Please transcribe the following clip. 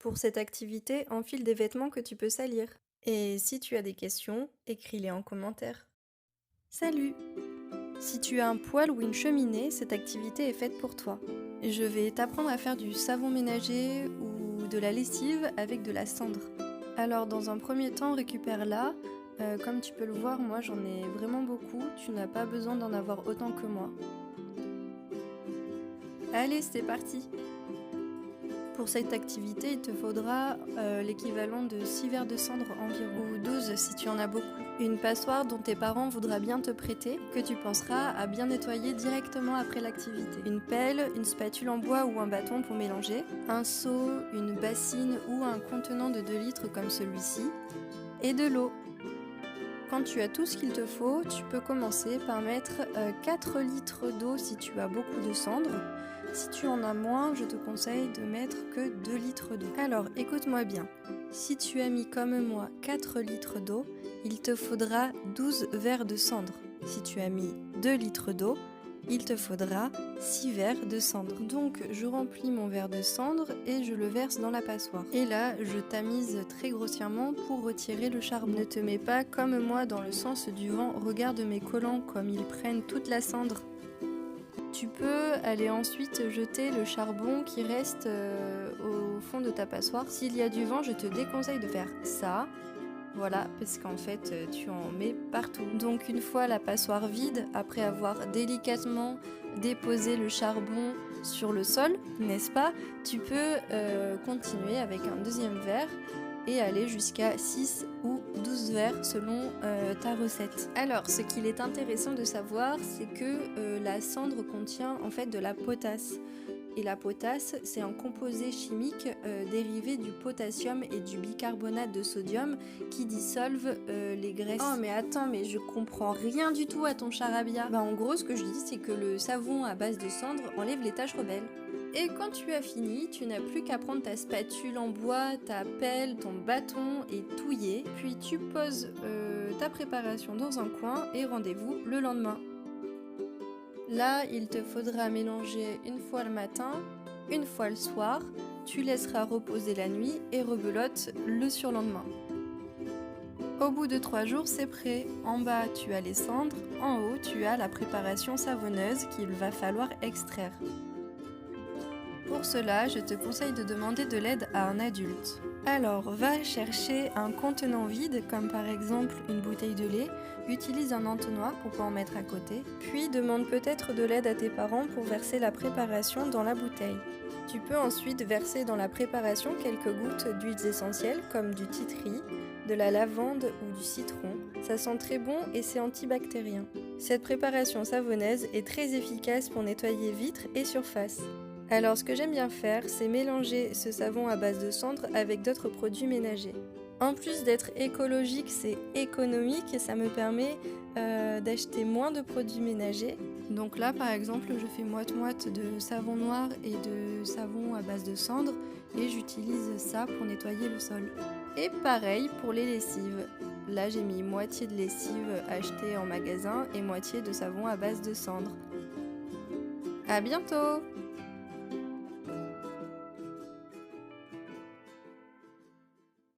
Pour cette activité, enfile des vêtements que tu peux salir. Et si tu as des questions, écris-les en commentaire. Salut! Si tu as un poêle ou une cheminée, cette activité est faite pour toi. Je vais t'apprendre à faire du savon ménager ou de la lessive avec de la cendre. Alors dans un premier temps, récupère-la. Comme tu peux le voir, moi j'en ai vraiment beaucoup, tu n'as pas besoin d'en avoir autant que moi. Allez, c'est parti! Pour cette activité, il te faudra l'équivalent de 6 verres de cendre environ, ou 12 si tu en as beaucoup. Une passoire dont tes parents voudraient bien te prêter, que tu penseras à bien nettoyer directement après l'activité. Une pelle, une spatule en bois ou un bâton pour mélanger, un seau, une bassine ou un contenant de 2 litres comme celui-ci, et de l'eau. Quand tu as tout ce qu'il te faut, tu peux commencer par mettre 4 litres d'eau si tu as beaucoup de cendre. Si tu en as moins, je te conseille de mettre que 2 litres d'eau. Alors, écoute-moi bien. Si tu as mis comme moi 4 litres d'eau, il te faudra 12 verres de cendre. Si tu as mis 2 litres d'eau, il te faudra 6 verres de cendre. Donc, je remplis mon verre de cendre et je le verse dans la passoire. Et là, je tamise très grossièrement pour retirer le charbon. Ne te mets pas comme moi dans le sens du vent. Regarde mes collants comme ils prennent toute la cendre. Tu peux aller ensuite jeter le charbon qui reste au fond de ta passoire. S'il y a du vent, je te déconseille de faire ça. Voilà, parce qu'en fait, tu en mets partout. Donc une fois la passoire vide, après avoir délicatement déposé le charbon sur le sol, n'est-ce pas, tu peux continuer avec un deuxième verre et aller jusqu'à 6 ou 12 verres selon ta recette. Alors, ce qu'il est intéressant de savoir, c'est que la cendre contient en fait de la potasse. Et la potasse, c'est un composé chimique dérivé du potassium et du bicarbonate de sodium qui dissolvent les graisses. Oh mais attends, mais je comprends rien du tout à ton charabia. Bah en gros, ce que je dis, c'est que le savon à base de cendre enlève les taches rebelles. Et quand tu as fini, tu n'as plus qu'à prendre ta spatule en bois, ta pelle, ton bâton et touiller. Puis tu poses ta préparation dans un coin et rendez-vous le lendemain. Là, il te faudra mélanger une fois le matin, une fois le soir, tu laisseras reposer la nuit et rebelote le surlendemain. Au bout de 3 jours, c'est prêt. En bas, tu as les cendres, en haut, tu as la préparation savonneuse qu'il va falloir extraire. Pour cela, je te conseille de demander de l'aide à un adulte. Alors, va chercher un contenant vide, comme par exemple une bouteille de lait, utilise un entonnoir pour pas en mettre à côté, puis demande peut-être de l'aide à tes parents pour verser la préparation dans la bouteille. Tu peux ensuite verser dans la préparation quelques gouttes d'huiles essentielles comme du titri, de la lavande ou du citron. Ça sent très bon et c'est antibactérien. Cette préparation savonneuse est très efficace pour nettoyer vitres et surfaces. Alors ce que j'aime bien faire, c'est mélanger ce savon à base de cendre avec d'autres produits ménagers. En plus d'être écologique, c'est économique et ça me permet d'acheter moins de produits ménagers. Donc là par exemple, je fais moite-moite de savon noir et de savon à base de cendre et j'utilise ça pour nettoyer le sol. Et pareil pour les lessives. Là j'ai mis moitié de lessive achetée en magasin et moitié de savon à base de cendre. À bientôt!